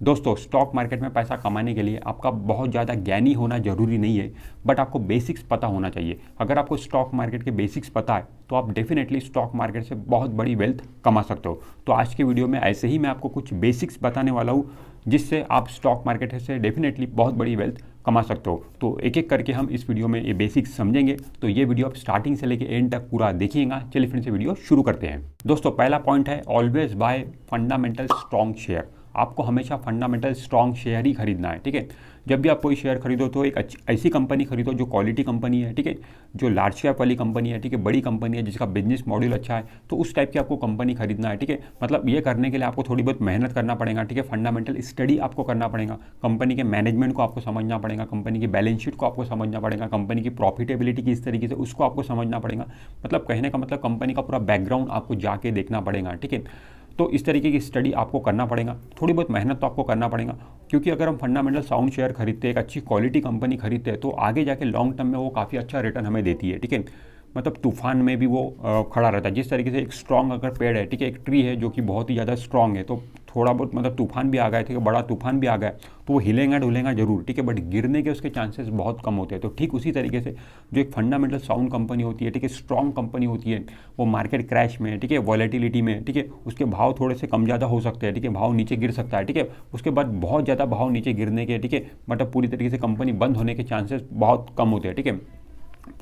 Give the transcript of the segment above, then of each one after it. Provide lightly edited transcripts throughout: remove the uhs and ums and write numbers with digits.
दोस्तों, stock market में पैसा कमाने के लिए आपका बहुत ज़्यादा ज्ञानी होना ज़रूरी नहीं है, बट आपको बेसिक्स पता होना चाहिए। अगर आपको स्टॉक मार्केट के बेसिक्स पता है तो आप डेफिनेटली स्टॉक मार्केट से बहुत बड़ी वेल्थ कमा सकते हो। तो आज के वीडियो में ऐसे ही मैं आपको कुछ बेसिक्स बताने वाला हूँ जिससे आप स्टॉक मार्केट से डेफिनेटली बहुत बड़ी वेल्थ कमा सकते हो। तो एक एक करके हम इस वीडियो में ये बेसिक्स समझेंगे। तो ये वीडियो आप स्टार्टिंग से लेकर एंड तक पूरा देखिएगा। चलिए फिर से वीडियो शुरू करते हैं। दोस्तों, पहला पॉइंट है always bye fundamental strong share. आपको हमेशा फंडामेंटल स्ट्रॉन्ग शेयर ही खरीदना है, ठीक है। जब भी आप कोई शेयर खरीदो तो एक ऐसी कंपनी खरीदो जो क्वालिटी कंपनी है, ठीक है, जो लार्ज कैप वाली कंपनी है, ठीक है, बड़ी कंपनी है जिसका बिजनेस मॉडल अच्छा है। तो उस टाइप की आपको कंपनी खरीदना है, ठीक है। मतलब ये करने के लिए आपको थोड़ी बहुत मेहनत करना पड़ेगा, ठीक है। फंडामेंटल स्टडी आपको करना पड़ेगा, कंपनी के मैनेजमेंट को आपको समझना पड़ेगा, कंपनी की बैलेंस शीट को आपको समझना पड़ेगा, कंपनी की प्रॉफिटेबिलिटी किस तरीके से उसको आपको समझना पड़ेगा। मतलब कहने का मतलब कंपनी का पूरा बैकग्राउंड आपको जाके देखना पड़ेगा, ठीक है। तो इस तरीके की स्टडी आपको करना पड़ेगा, थोड़ी बहुत मेहनत तो आपको करना पड़ेगा। क्योंकि अगर हम फंडामेंटल साउंड शेयर खरीदते हैं, एक अच्छी क्वालिटी कंपनी खरीदते हैं, तो आगे जाके लॉन्ग टर्म में वो काफ़ी अच्छा रिटर्न हमें देती है, ठीक है। मतलब तूफान में भी वो खड़ा रहता है। जिस तरीके से एक स्ट्रॉन्ग अगर पेड़ है, ठीक है, एक ट्री है जो कि बहुत ही ज़्यादा स्ट्रॉन्ग है, तो थोड़ा बहुत मतलब तूफान भी आ गया, ठीक है, बड़ा तूफान भी आ गया तो वो हिलेगा डुलेगा जरूर, ठीक है, बट गिरने के उसके चांसेस बहुत कम होते हैं। तो ठीक उसी तरीके से जो एक फंडामेंटल साउंड कंपनी होती है, ठीक है, स्ट्रॉन्ग कंपनी होती है, वो मार्केट क्रैश में, ठीक है, वॉलेटिलिटी में, ठीक है, उसके भाव थोड़े से कम ज़्यादा हो सकते हैं, ठीक है, भाव नीचे गिर सकता है, ठीक है, उसके बाद बहुत ज़्यादा भाव नीचे गिरने के, ठीक है, मतलब पूरी तरीके से कंपनी बंद होने के चांसेस बहुत कम होते हैं, ठीक है।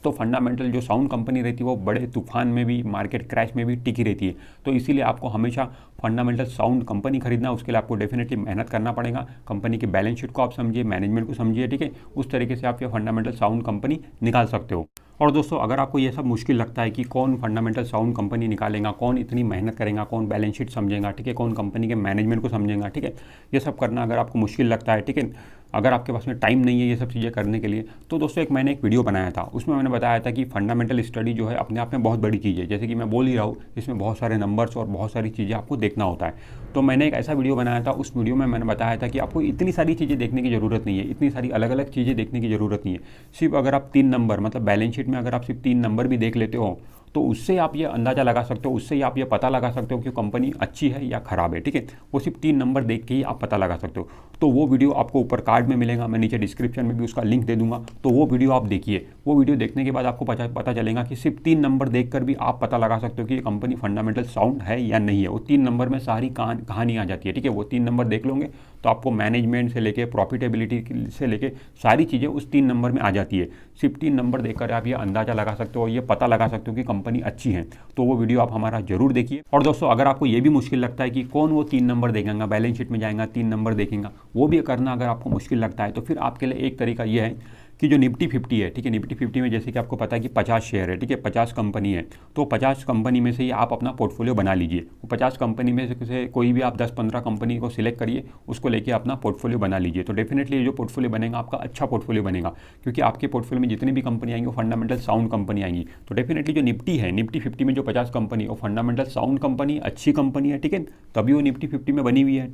तो फंडामेंटल जो साउंड कंपनी रहती है वो बड़े तूफान में भी, मार्केट क्रैश में भी टिकी रहती है। तो इसीलिए आपको हमेशा फंडामेंटल साउंड कंपनी खरीदना, उसके लिए आपको डेफिनेटली मेहनत करना पड़ेगा। कंपनी के बैलेंस शीट को आप समझिए, मैनेजमेंट को समझिए, ठीक है, उस तरीके से आप ये फंडामेंटल साउंड कंपनी निकाल सकते हो। और दोस्तों, अगर आपको ये सब मुश्किल लगता है कि कौन फंडामेंटल साउंड कंपनी निकालेगा, कौन इतनी मेहनत करेगा, कौन बैलेंस शीट समझेगा, ठीक है, कौन कंपनी के मैनेजमेंट को समझेगा, ठीक है, ये सब करना अगर आपको मुश्किल लगता है, ठीक है, अगर आपके पास में टाइम नहीं है ये सब चीज़ें करने के लिए, तो दोस्तों मैंने एक वीडियो बनाया था, उसमें मैंने बताया था कि फंडामेंटल स्टडी जो है अपने आप में बहुत बड़ी चीज़ है। जैसे कि मैं बोल ही रहा हूँ, इसमें बहुत सारे नंबर्स और बहुत सारी चीज़ें आपको देखना होता है। तो मैंने एक ऐसा वीडियो बनाया था, उस वीडियो में मैंने बताया था कि आपको इतनी सारी चीज़ें देखने की ज़रूरत नहीं है, इतनी सारी अलग अलग चीज़ें देखने की ज़रूरत नहीं है। सिर्फ अगर आप 3 नंबर, मतलब बैलेंस शीट में अगर आप सिर्फ 3 नंबर भी देख लेते हो तो उससे आप ये अंदाज़ा लगा सकते हो, उससे ही आप ये पता लगा सकते हो कि कंपनी अच्छी है या ख़राब है, ठीक है। वो सिर्फ 3 नंबर देख के ही आप पता लगा सकते हो। तो वो वीडियो आपको ऊपर कार्ड में मिलेगा, मैं नीचे डिस्क्रिप्शन में भी उसका लिंक दे दूंगा। तो वो वीडियो आप देखिए। वो वीडियो देखने के बाद आपको पता चलेगा कि सिर्फ 3 नंबर देखकर भी आप पता लगा सकते हो कि ये कंपनी फंडामेंटल साउंड है या नहीं है। वो 3 नंबर में सारी कहानी आ जाती है, ठीक है। वो 3 नंबर देख लोगे तो आपको मैनेजमेंट से लेके प्रॉफिटेबिलिटी से लेके सारी चीज़ें उस 3 नंबर में आ जाती है। सिर्फ 3 नंबर देखकर आप ये अंदाज़ा लगा सकते हो, ये पता लगा सकते हो कि कंपनी अच्छी है। तो वो वीडियो आप हमारा जरूर देखिए। और दोस्तों, अगर आपको ये भी मुश्किल लगता है कि कौन वो 3 नंबर देखेगा, बैलेंस शीट में जाएगा 3 नंबर देखेगा, वो भी करना अगर आपको मुश्किल लगता है, तो फिर आपके लिए एक तरीका ये है कि जो निफ्टी 50 है, ठीक है, निफ्टी 50 में जैसे कि आपको पता है कि 50 शेयर है, ठीक है, 50 कंपनी है। तो 50 कंपनी में से ही आप अपना पोर्टफोलियो बना लीजिए। वो 50 कंपनी में से कोई भी आप 10-15 कंपनी को सिलेक्ट करिए, उसको लेके अपना पोर्टफोलियो बना लीजिए। तो डेफिनेटली ये जो पोर्टफोलियो बनेगा आपका अच्छा पोर्टफोलियो बनेगा, क्योंकि आपके पोर्टफोलियो में जितनी भी कंपनी आएंगी वो फंडामेंटल साउंड कंपनी आएंगी। तो डेफिनेटली जो निफ्टी है, निफ्टी 50 में जो 50 कंपनी है वो फंडामेंटल साउंड कंपनी, अच्छी कंपनी है, ठीक है, तभी वो निफ्टी 50 में बनी हुई है।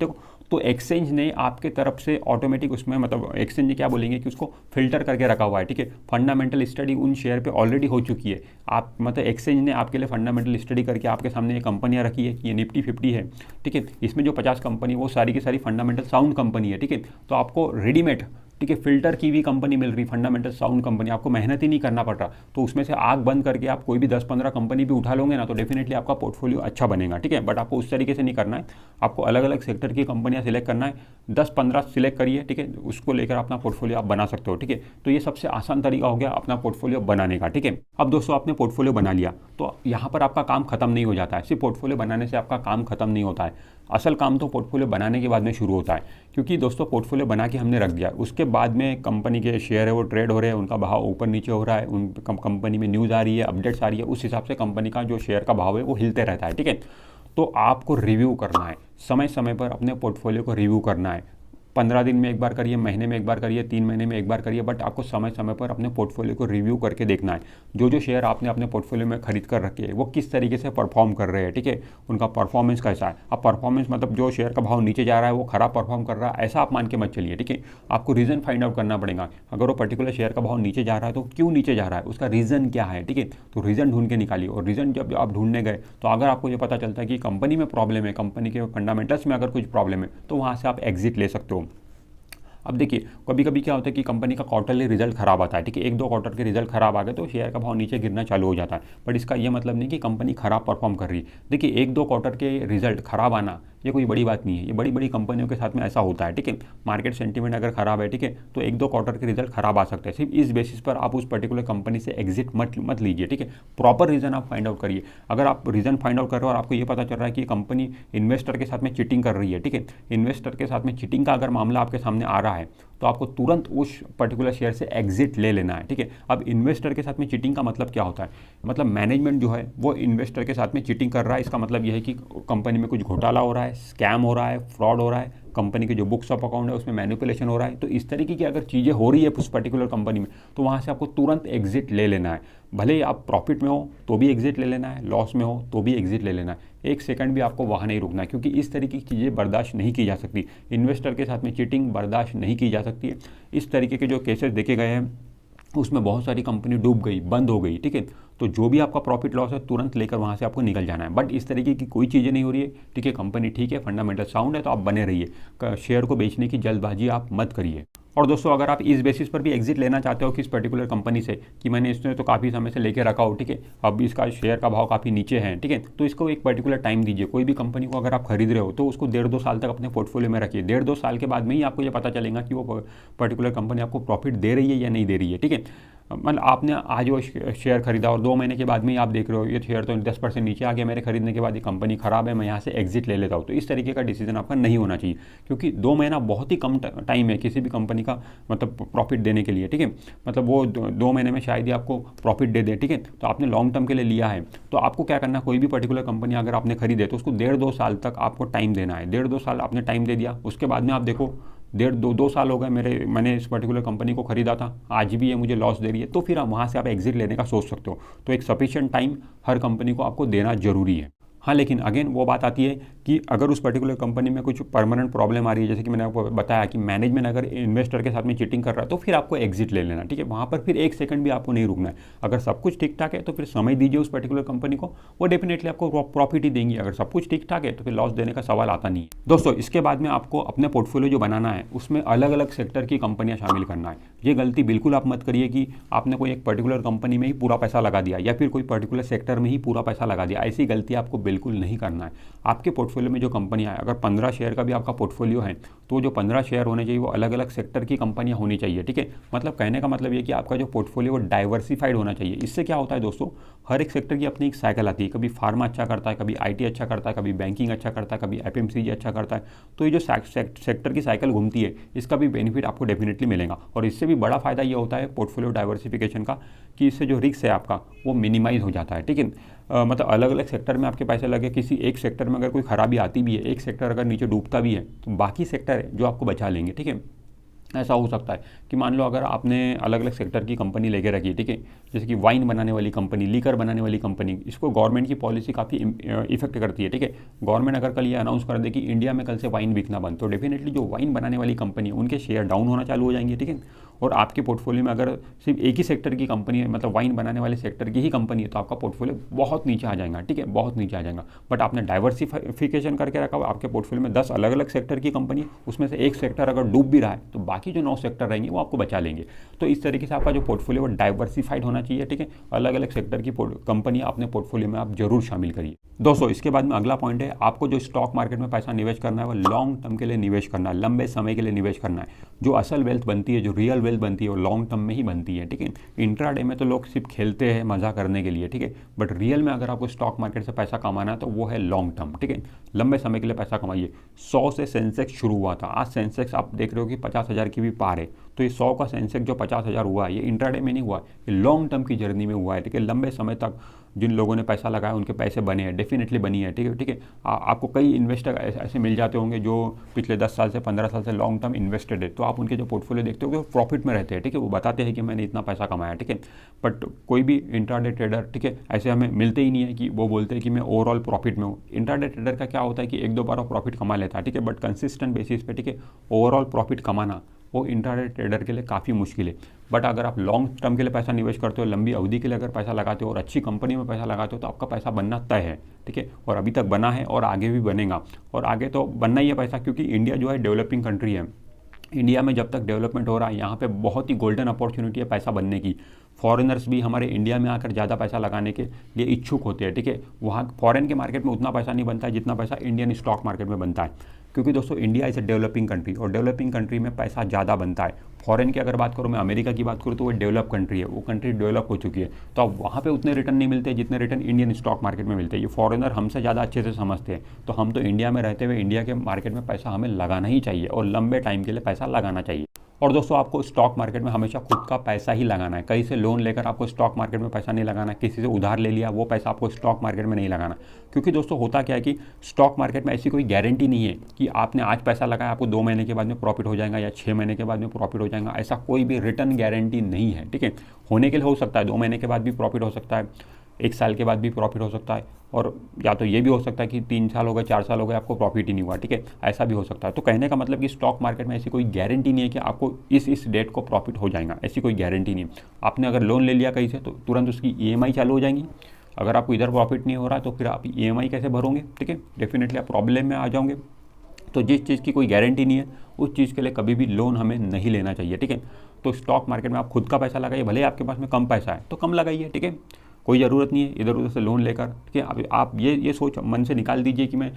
तो एक्सचेंज ने आपके तरफ से ऑटोमेटिक उसमें, मतलब एक्सचेंज ने क्या बोलेंगे कि उसको फिल्टर करके रखा हुआ है, ठीक है। फंडामेंटल स्टडी उन शेयर पे ऑलरेडी हो चुकी है। आप मतलब एक्सचेंज ने आपके लिए फंडामेंटल स्टडी करके आपके सामने ये कंपनियां रखी है कि ये निफ्टी 50 है, ठीक है, इसमें जो 50 कंपनी वो सारी की सारी फंडामेंटल साउंड कंपनी है, ठीक है। तो आपको रेडीमेड, ठीक है, फिल्टर की भी कंपनी मिल रही, फंडामेंटल साउंड कंपनी, आपको मेहनत ही नहीं करना पड़ रहा। तो उसमें से आग बंद करके आप कोई भी 10-15 कंपनी भी उठा लोगे ना, तो डेफिनेटली आपका पोर्टफोलियो अच्छा बनेगा, ठीक है। बट आपको उस तरीके से नहीं करना है, आपको अलग अलग सेक्टर की कंपनियां सिलेक्ट करना है, 10-15 सिलेक्ट करिए, ठीक है, उसको लेकर अपना पोर्टफोलियो आप बना सकते हो, ठीक है। तो ये सबसे आसान तरीका हो गया अपना पोर्टफोलियो बनाने का, ठीक है। अब दोस्तों, आपने पोर्टफोलियो बना लिया तो यहाँ पर आपका काम खत्म नहीं हो जाता है। सिर्फ पोर्टफोलियो बनाने से आपका काम खत्म नहीं होता है। असल काम तो पोर्टफोलियो बनाने के बाद में शुरू होता है। क्योंकि दोस्तों, पोर्टफोलियो बना के हमने रख दिया, उसके बाद में कंपनी के शेयर है वो ट्रेड हो रहे हैं, उनका भाव ऊपर नीचे हो रहा है, उन कंपनी में न्यूज़ आ रही है, अपडेट्स आ रही है, उस हिसाब से कंपनी का जो शेयर का भाव है वो हिलते रहता है, ठीक है। तो आपको रिव्यू करना है, समय समय पर अपने पोर्टफोलियो को रिव्यू करना है। 15 दिन में एक बार करिए, महीने में एक बार करिए, 3 महीने में एक बार करिए, बट आपको समय समय पर अपने पोर्टफोलियो को रिव्यू करके देखना है जो शेयर आपने अपने पोर्टफोलियो में खरीद कर रखे हैं वो किस तरीके से परफॉर्म कर रहे हैं, ठीक है, उनका परफॉर्मेंस कैसा है। अब परफॉर्मेंस मतलब जो शेयर का भाव नीचे जा रहा है वो खराब परफॉर्म कर रहा है ऐसा आप मान के मत चलिए, ठीक है। आपको रीज़न फाइंड आउट करना पड़ेगा, अगर वो पर्टिकुलर शेयर का भाव नीचे जा रहा है तो क्यों नीचे जा रहा है, उसका रीज़न क्या है, ठीक है। तो रीज़न ढूंढ के निकालिए, और रीज़न जब आप ढूंढने गए तो अगर आपको ये पता चलता है कि कंपनी में प्रॉब्लम है, कंपनी के फंडामेंटल्स में अगर कुछ प्रॉब्लम है तो वहाँ से आप एग्जिट ले सकते हो। अब देखिए कभी कभी क्या होता है कि कंपनी का क्वार्टरली रिजल्ट खराब आता है, ठीक है, 1-2 क्वार्टर के रिजल्ट खराब आ गए तो शेयर का भाव नीचे गिरना चालू हो जाता है, बट इसका ये मतलब नहीं कि कंपनी खराब परफॉर्म कर रही है। देखिए 1-2 क्वार्टर के रिजल्ट खराब आना ये कोई बड़ी बात नहीं है, ये बड़ी बड़ी कंपनियों के साथ में ऐसा होता है, ठीक है। मार्केट सेंटीमेंट अगर खराब है, ठीक है, तो 1-2 क्वार्टर के रिजल्ट खराब आ सकते हैं, सिर्फ इस बेसिस पर आप उस पर्टिकुलर कंपनी से एग्जिट मत लीजिए, ठीक है। प्रॉपर रीज़न आप फाइंड आउट करिए। अगर आप रीज़न फाइंड आउट कर रहे हो और आपको ये पता चल रहा है कि कंपनी इन्वेस्टर के साथ में चीटिंग कर रही है, ठीक है, इन्वेस्टर के साथ में चीटिंग का अगर मामला आपके सामने आ रहा है तो आपको तुरंत उस पर्टिकुलर शेयर से एग्जिट ले लेना है, ठीक है। अब इन्वेस्टर के साथ में चीटिंग का मतलब क्या होता है, मतलब मैनेजमेंट जो है वो इन्वेस्टर के साथ में चीटिंग कर रहा है, इसका मतलब यह है कि कंपनी में कुछ घोटाला हो रहा है, स्कैम हो रहा है, फ्रॉड हो रहा है, कंपनी के जो बुक्स ऑफ अकाउंट है उसमें मैनिपुलेशन हो रहा है। तो इस तरीके की अगर चीज़ें हो रही है उस पर्टिकुलर कंपनी में तो वहाँ से आपको तुरंत एग्जिट ले लेना है। भले ही आप प्रॉफिट में हो तो भी एग्जिट ले लेना है, लॉस में हो तो भी एग्जिट ले लेना है, एक सेकंड भी आपको वहाँ नहीं रुकना है, क्योंकि इस तरीके की चीज़ें बर्दाश्त नहीं की जा सकती। इन्वेस्टर के साथ में चीटिंग बर्दाश्त नहीं की जा सकती है। इस तरीके के जो केसेस देखे गए हैं उसमें बहुत सारी कंपनी डूब गई, बंद हो गई, ठीक है। तो जो भी आपका प्रॉफिट लॉस है तुरंत लेकर वहाँ से आपको निकल जाना है, बट इस तरीके की कोई चीज़ें नहीं हो रही है, ठीक है, कंपनी ठीक है, फंडामेंटल साउंड है तो आप बने रहिए, शेयर को बेचने की जल्दबाजी आप मत करिए। और दोस्तों अगर आप इस बेसिस पर भी एग्जिट लेना चाहते हो किस पर्टिकुलर कंपनी से कि मैंने इसने तो काफ़ी समय से लेके रखा हो, ठीक है, अब इसका शेयर का भाव काफ़ी नीचे है, ठीक है, तो इसको एक पर्टिकुलर टाइम दीजिए। कोई भी कंपनी को अगर आप खरीद रहे हो तो उसको 1.5-2 साल तक अपने पोर्टफोलियो में रखिए। 1.5-2 साल के बाद में ही आपको ये पता चलेगा कि वो पर्टिकुलर कंपनी आपको प्रॉफिट दे रही है या नहीं दे रही है, ठीक है। मतलब आपने आज वो शेयर खरीदा और 2 महीने के बाद में ही आप देख रहे हो ये शेयर तो 10% नीचे आ गया, मेरे खरीदने के बाद ये कंपनी खराब है, मैं यहाँ से एग्जिट ले लेता हूँ, तो इस तरीके का डिसीजन आपका नहीं होना चाहिए, क्योंकि 2 महीना बहुत ही कम टाइम है किसी भी कंपनी का मतलब प्रॉफिट देने के लिए, ठीक है। मतलब वो 2 महीने में शायद ही आपको प्रॉफिट दे दे, ठीक है। तो आपने लॉन्ग टर्म के लिए लिया है तो आपको क्या करना, कोई भी पर्टिकुलर कंपनी अगर आपने खरीदे तो उसको 1.5-2 साल तक आपको टाइम देना है। 1.5-2 साल आपने टाइम दे दिया, उसके बाद में आप देखो 1.5-2 साल हो गए मैंने इस पर्टिकुलर कंपनी को खरीदा था, आज भी ये मुझे लॉस दे रही है, तो फिर आप वहाँ से आप एग्जिट लेने का सोच सकते हो। तो एक सफिशिएंट टाइम हर कंपनी को आपको देना जरूरी है। हाँ, लेकिन अगेन वो बात आती है कि अगर उस पर्टिकुलर कंपनी में कुछ परमानेंट प्रॉब्लम आ रही है, जैसे कि मैंने आपको बताया कि मैनेजमेंट अगर इन्वेस्टर के साथ में चीटिंग कर रहा है तो फिर आपको एग्जिट ले लेना, ठीक है। वहाँ पर फिर एक सेकंड भी आपको नहीं रुकना है। अगर सब कुछ ठीक ठाक है तो फिर समय दीजिए उस पर्टिकुलर कंपनी को, वो डेफिनेटली आपको प्रॉफिट ही देंगी। अगर सब कुछ ठीक ठाक है तो फिर लॉस देने का सवाल आता नहीं है। दोस्तों इसके बाद में आपको अपने पोर्टफोलियो जो बनाना है उसमें अलग अलग सेक्टर की कंपनियाँ शामिल करना है। ये गलती बिल्कुल आप मत करिए कि आपने कोई एक पर्टिकुलर कंपनी में ही पूरा पैसा लगा दिया या फिर कोई पर्टिकुलर सेक्टर में ही पूरा पैसा लगा दिया, ऐसी गलती आपको बिल्कुल नहीं करना है। आपके पोर्टफोलियो में जो कंपनियां हैं, अगर 15 शेयर का भी आपका पोर्टफोलियो है तो जो 15 शेयर होने चाहिए वो अलग अलग सेक्टर की कंपनियां होनी चाहिए, ठीक है। मतलब कहने का मतलब ये कि आपका जो पोर्टफोलियो वो डाइवर्सिफाइड होना चाहिए। इससे क्या होता है दोस्तों, हर एक सेक्टर की अपनी एक साइकिल आती है, कभी फार्मा अच्छा करता है, कभी IT अच्छा करता है, कभी बैंकिंग अच्छा करता है, कभी FMCG अच्छा करता है। तो ये जो सेक्टर की साइकिल घूमती है इसका भी बेनिफिट आपको डेफिनेटली मिलेगा। और इससे भी बड़ा फायदा ये होता है पोर्टफोलियो डाइवर्सिफिकेशन का कि इससे जो रिस्क है आपका वो मिनिमाइज हो जाता है, ठीक है। मतलब अलग अलग सेक्टर में आपके पैसे लगे, किसी एक सेक्टर में अगर कोई खराबी आती भी है, एक सेक्टर अगर नीचे डूबता भी है तो बाकी सेक्टर है जो आपको बचा लेंगे, ठीक है। ऐसा हो सकता है कि मान लो अगर आपने अलग अलग सेक्टर की कंपनी लेके रखी है, ठीक है, जैसे कि वाइन बनाने वाली कंपनी, लीकर बनाने वाली कंपनी, इसको गवर्नमेंट की पॉलिसी काफ़ी इफेक्ट करती है, ठीक है। गवर्नमेंट अगर कल ये अनाउंस कर दे कि इंडिया में कल से वाइन बिकना बंद, तो डेफिनेटली जो वाइन बनाने वाली कंपनी है उनके शेयर डाउन होना चालू हो जाएंगे, ठीक है। और आपके पोर्टफोलियो में अगर सिर्फ एक ही सेक्टर की कंपनी है, मतलब वाइन बनाने वाले सेक्टर की ही कंपनी है, तो आपका पोर्टफोलियो बहुत नीचे आ जाएगा, ठीक है, बहुत नीचे आ जाएगा। बट आपने डाइवर्सिफिकेशन करके रखा हुआ, आपके पोर्टफोलियो में 10 अलग अलग सेक्टर की कंपनी है, उसमें से एक सेक्टर अगर डूब भी रहा है तो बाकी जो 9 सेक्टर रहेंगे वो आपको बचा लेंगे। तो इस तरीके से आपका जो पोर्टफोलियो वो डाइवर्सिफाइड होना चाहिए, ठीक है। अलग अलग सेक्टर की कंपनी अपने पोर्टफोलियो में आप जरूर शामिल करिए। दोस्तों इसके बाद में अगला पॉइंट है, आपको जो स्टॉक मार्केट में पैसा निवेश करना है वो लॉन्ग टर्म के लिए निवेश करना है, लंबे समय के लिए निवेश करना है। जो असल वेल्थ बनती है, जो रियल वेल्थ बनती है वो लॉन्ग टर्म में ही बनती है, ठीक है। इंट्राडे में तो लोग सिर्फ खेलते हैं मजा करने के लिए, ठीक है, बट रियल में अगर आपको स्टॉक मार्केट से पैसा कमाना है तो वो है लॉन्ग टर्म, ठीक है। लंबे समय के लिए पैसा कमाइए। 100 से सेंसेक्स शुरू हुआ था, आज सेंसेक्स आप देख रहे हो कि 50,000 की भी पार है। तो ये 100 का सेंसेक्स जो 50,000 हुआ है, ये इंट्राडे में नहीं हुआ, ये लॉन्ग टर्म की जर्नी में हुआ है, ठीक है। लंबे समय तक जिन लोगों ने पैसा लगाया उनके पैसे बने हैं, डेफिनेटली बनी है, ठीक है, ठीक है। आपको कई इन्वेस्टर ऐसे मिल जाते होंगे जो पिछले 10 साल से 15 साल से लॉन्ग टर्म इन्वेस्टेड है, तो आप उनके जो पोर्टफोलियो देखते हो वो प्रॉफिट में रहते हैं, ठीक है। वो बताते हैं कि मैंने इतना पैसा कमाया, ठीक है। बट कोई भी इंट्राडे ट्रेडर, ठीक है, ऐसे हमें मिलते ही नहीं है कि वो बोलते हैं कि मैं ओवरऑल प्रॉफिट में हूँ। इंट्राडे ट्रेडर का क्या होता है कि एक दो बार वो प्रॉफिट कमा लेता है, ठीक है, बट कंसिस्टेंट बेसिस पे, ठीक है, ओवरऑल प्रॉफिट कमाना वो इंट्राडे ट्रेडर के लिए काफ़ी मुश्किल है। बट अगर आप लॉन्ग टर्म के लिए पैसा निवेश करते हो, लंबी अवधि के लिए अगर पैसा लगाते हो और अच्छी कंपनी में पैसा लगाते हो, तो आपका पैसा बनना तय है, ठीक है। और अभी तक बना है और आगे भी बनेगा, और आगे तो बनना ही है पैसा, क्योंकि इंडिया जो है डेवलपिंग कंट्री है। इंडिया में जब तक डेवलपमेंट हो रहा है, यहाँ पे बहुत ही गोल्डन अपॉर्चुनिटी है पैसा बनने की। फॉरेनर्स भी हमारे इंडिया में आकर ज़्यादा पैसा लगाने के लिए इच्छुक होते हैं, ठीक है। वहाँ फॉरेन के मार्केट में उतना पैसा नहीं बनता है जितना पैसा इंडियन स्टॉक मार्केट में बनता है, क्योंकि दोस्तों India is a developing country, और डेवलपिंग कंट्री में पैसा ज़्यादा बनता है। फॉरेन की अगर बात करूँ, मैं अमेरिका की बात करूँ, तो वो डेवलप कंट्री है, वो कंट्री डेवलप हो चुकी है, तो अब वहाँ पे उतने रिटर्न नहीं मिलते जितने रिटर्न इंडियन स्टॉक मार्केट में मिलते हैं। ये फॉरेनर हमसे ज़्यादा अच्छे से समझते हैं, तो हम तो इंडिया में रहते हुए इंडिया के मार्केट में पैसा हमें लगाना ही चाहिए, और लंबे टाइम के लिए पैसा लगाना चाहिए। और दोस्तों आपको स्टॉक मार्केट में हमेशा खुद का पैसा ही लगाना है, कहीं से लोन लेकर आपको स्टॉक मार्केट में पैसा नहीं लगाना, किसी से उधार ले लिया वो पैसा आपको स्टॉक मार्केट में नहीं लगाना। क्योंकि दोस्तों होता क्या है कि स्टॉक मार्केट में ऐसी कोई गारंटी नहीं है कि आपने आज पैसा लगाया आपको 2 महीने के बाद में प्रॉफिट हो जाएगा या 6 महीने के बाद में प्रॉफिट हो जाएगा, ऐसा कोई भी रिटर्न गारंटी नहीं है, ठीक है। होने के लिए हो सकता है 2 महीने के बाद भी प्रॉफिट हो सकता है, 1 साल के बाद भी प्रॉफिट हो सकता है, और या तो ये भी हो सकता है कि 3 साल हो गए, 4 साल हो गए, आपको प्रॉफिट ही नहीं हुआ, ठीक है, ऐसा भी हो सकता है। तो कहने का मतलब कि स्टॉक मार्केट में ऐसी कोई गारंटी नहीं है कि आपको इस डेट को प्रॉफिट हो जाएगा, ऐसी कोई गारंटी नहीं है। आपने अगर लोन ले लिया कहीं से, तो तुरंत उसकी EMI चालू हो जाएंगी। अगर आपको इधर प्रॉफिट नहीं हो रहा तो फिर आप EMI कैसे भरोगे, ठीक है, डेफिनेटली आप प्रॉब्लम में आ जाओगे। तो जिस चीज़ की कोई गारंटी नहीं है उस चीज़ के लिए कभी भी लोन हमें नहीं लेना चाहिए, ठीक है। तो स्टॉक मार्केट में आप खुद का पैसा लगाइए, भले आपके पास में कम पैसा है तो कम लगाइए, ठीक है, कोई ज़रूरत नहीं है इधर उधर से लोन लेकर, ठीक है। आप ये सोच मन से निकाल दीजिए कि मैं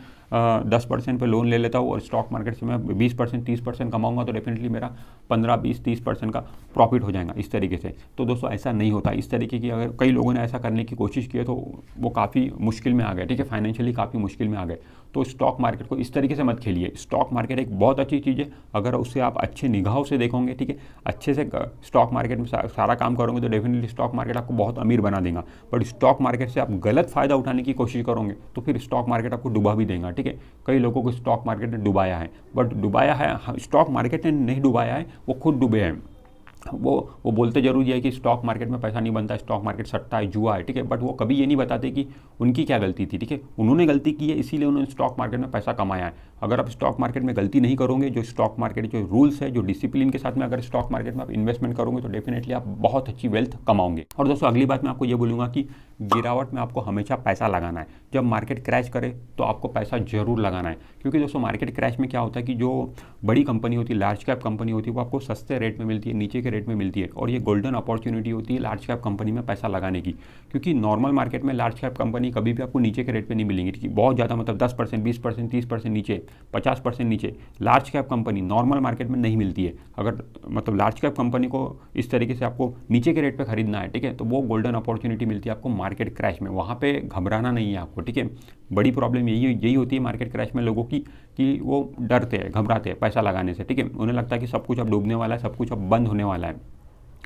10% पे लोन ले लेता हूँ और स्टॉक मार्केट से मैं 20% 30% कमाऊंगा, तो डेफिनेटली मेरा 15-20-30% का प्रॉफिट हो जाएगा, इस तरीके से। तो दोस्तों ऐसा नहीं होता। इस तरीके की अगर कई लोगों ने ऐसा करने की कोशिश की है तो वो काफ़ी मुश्किल में आ गए, ठीक है, फाइनेंशियली काफ़ी मुश्किल में आ गए। तो स्टॉक मार्केट को इस तरीके से मत खेलिए। स्टॉक मार्केट एक बहुत अच्छी चीज़ है, अगर उससे आप अच्छे निगाहों से देखोगे, ठीक है, अच्छे से स्टॉक मार्केट में सारा काम करोगे तो डेफिनेटली स्टॉक मार्केट आपको बहुत अमीर बना देगा। बट स्टॉक मार्केट से आप गलत फ़ायदा उठाने की कोशिश करोगे तो फिर स्टॉक मार्केट आपको डुबा भी देगा, ठीक है। कई लोगों को स्टॉक मार्केट ने डुबाया है, बट डुबाया है स्टॉक मार्केट ने नहीं डुबाया है, वो खुद डूबे हैं। वो बोलते जरूर ये है कि स्टॉक मार्केट में पैसा नहीं बनता, स्टॉक मार्केट सट्टा है, जुआ है, ठीक है, बट वो कभी ये नहीं बताते कि उनकी क्या गलती थी, ठीक है। उन्होंने गलती की है इसीलिए उन्होंने स्टॉक मार्केट में पैसा कमाया है। अगर आप स्टॉक मार्केट में गलती नहीं करोगे, जो स्टॉक मार्केट जो रूल्स है, जो डिसिप्लिन के साथ में अगर स्टॉक मार्केट में आप इन्वेस्टमेंट करोगे तो डेफिनेटली आप बहुत अच्छी वेल्थ कमाओगे। और दोस्तों अगली बात मैं आपको ये बोलूँगा कि गिरावट में आपको हमेशा पैसा लगाना है। जब मार्केट क्रैश करे तो आपको पैसा जरूर लगाना है, क्योंकि दोस्तों मार्केट क्रैश में क्या होता है कि जो बड़ी कंपनी होती है, लार्ज कैप कंपनी होती है, वो आपको सस्ते रेट में मिलती है, नीचे के रेट में मिलती है, और ये गोल्डन अपॉर्चुनिटी होती है लार्ज कैप कंपनी में पैसा लगाने की। क्योंकि नॉर्मल मार्केट में लार्ज कैप कंपनी कभी भी आपको नीचे के रेट पे नहीं मिलेंगी, ठीक है, बहुत ज़्यादा मतलब 10%, 20%, 30% नीचे, 50% नीचे large cap company normal market में नहीं मिलती है। अगर मतलब लार्ज कैप कंपनी को इस तरीके से आपको नीचे के रेट पे खरीदना है, ठीक है, तो वो गोल्डन अपॉर्चुनिटी मिलती है आपको मार्केट क्रैश में। वहाँ पे घबराना नहीं है आपको, ठीक है। बड़ी प्रॉब्लम यही होती है मार्केट क्रैश में लोगों की कि वो डरते हैं, घबराते हैं पैसा लगाने से, ठीक है। उन्हें लगता है कि सब कुछ अब डूबने वाला है, सब कुछ अब बंद होने वाला है।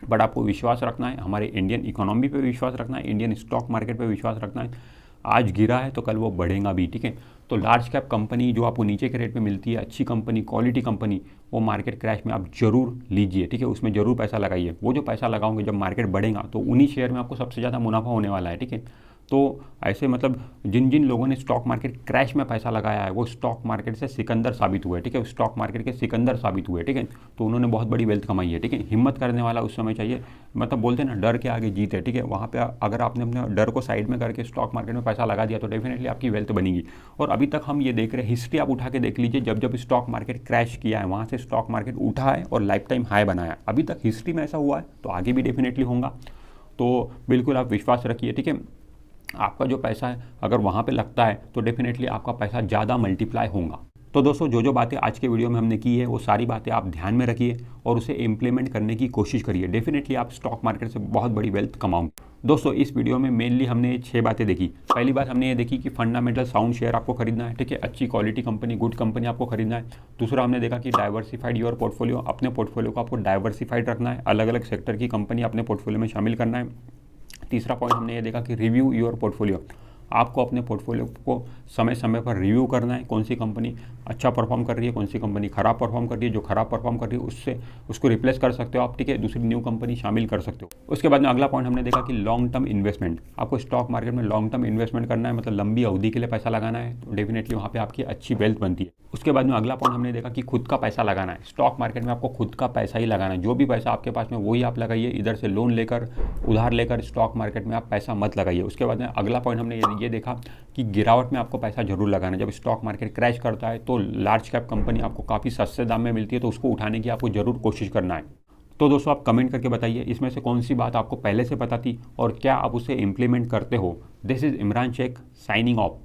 बट आपको विश्वास रखना है, हमारे इंडियन इकोनॉमी पे विश्वास रखना है, इंडियन स्टॉक मार्केट पे विश्वास रखना है। आज गिरा है तो कल वो बढ़ेगा भी, ठीक है। तो लार्ज कैप कंपनी जो आपको नीचे के रेट पे मिलती है, अच्छी कंपनी, क्वालिटी कंपनी, वो मार्केट क्रैश में आप जरूर लीजिए, ठीक है, उसमें जरूर पैसा लगाइए। वो जो पैसा लगाओगे जब मार्केट बढ़ेगा तो उन्हीं शेयर में आपको सबसे ज़्यादा मुनाफा होने वाला है, ठीक है। तो ऐसे मतलब जिन जिन लोगों ने स्टॉक मार्केट क्रैश में पैसा लगाया है वो स्टॉक मार्केट से सिकंदर साबित हुए, ठीक है, स्टॉक मार्केट के सिकंदर साबित हुए, ठीक है। तो उन्होंने बहुत बड़ी वेल्थ कमाई है, ठीक है। हिम्मत करने वाला उस समय चाहिए, मतलब बोलते हैं ना डर के आगे जीत है, ठीक है। वहाँ पे अगर आपने अपने डर को साइड में करके स्टॉक मार्केट में पैसा लगा दिया तो डेफिनेटली आपकी वेल्थ बनेगी। और अभी तक हम ये देख रहे हैं, हिस्ट्री आप उठा के देख लीजिए, जब जब स्टॉक मार्केट क्रैश किया है वहाँ से स्टॉक मार्केट उठा है और लाइफ टाइम हाई बनाया है। अभी तक हिस्ट्री में ऐसा हुआ है तो आगे भी डेफिनेटली होगा। तो बिल्कुल आप विश्वास रखिए, ठीक है। आपका जो पैसा है अगर वहाँ पे लगता है तो डेफिनेटली आपका पैसा ज़्यादा मल्टीप्लाई होगा। तो दोस्तों जो बातें आज के वीडियो में हमने की है वो सारी बातें आप ध्यान में रखिए और उसे इम्प्लीमेंट करने की कोशिश करिए। डेफिनेटली आप स्टॉक मार्केट से बहुत बड़ी वेल्थ कमाओगे। दोस्तों इस वीडियो में मेनली हमने 6 बातें देखी। पहली बात हमने ये देखी कि फंडामेंटल साउंड शेयर आपको खरीदना है, ठीक है, अच्छी क्वालिटी कंपनी, गुड कंपनी आपको खरीदना है। दूसरा हमने देखा कि डाइवर्सिफाइड योर पोर्टफोलियो, अपने पोर्टफोलियो को आपको डाइवर्सिफाइड रखना है, अलग अलग सेक्टर की कंपनी अपने पोर्टफोलियो में शामिल करना है। तीसरा पॉइंट हमने ये देखा कि रिव्यू योर पोर्टफोलियो, आपको अपने पोर्टफोलियो को समय समय पर रिव्यू करना है, कौन सी कंपनी अच्छा परफॉर्म कर रही है, कौन सी कंपनी खराब परफॉर्म कर रही है। जो खराब परफॉर्म कर रही है उससे उसको रिप्लेस कर सकते हो आप, ठीक है, दूसरी न्यू कंपनी शामिल कर सकते हो। उसके बाद में अगला पॉइंट हमने देखा कि लॉन्ग टर्म इन्वेस्टमेंट, आपको स्टॉक मार्केट में लॉन्ग टर्म इन्वेस्टमेंट करना है, मतलब लंबी अवधि के लिए पैसा लगाना है, तो डेफिनेटली वहाँ पर आपकी अच्छी वेल्थ बनती है। उसके बाद में अगला पॉइंट हमने देखा कि खुद का पैसा लगाना है। स्टॉक मार्केट में आपको खुद का पैसा ही लगाना है, जो भी पैसा आपके पास में वही आप लगाइए, इधर से लोन लेकर उधार लेकर स्टॉक मार्केट में आप पैसा मत लगाइए। उसके बाद में अगला पॉइंट हमने ये देखा कि गिरावट में आपको पैसा जरूर लगाना है। जब स्टॉक मार्केट क्रैश करता है तो लार्ज कैप कंपनी आपको काफ़ी सस्ते दाम में मिलती है, तो उसको उठाने की आपको जरूर कोशिश करना है। तो दोस्तों आप कमेंट करके बताइए इसमें से कौन सी बात आपको पहले से पता थी और क्या आप उसे इम्प्लीमेंट करते हो। This is Imran Sheikh signing of.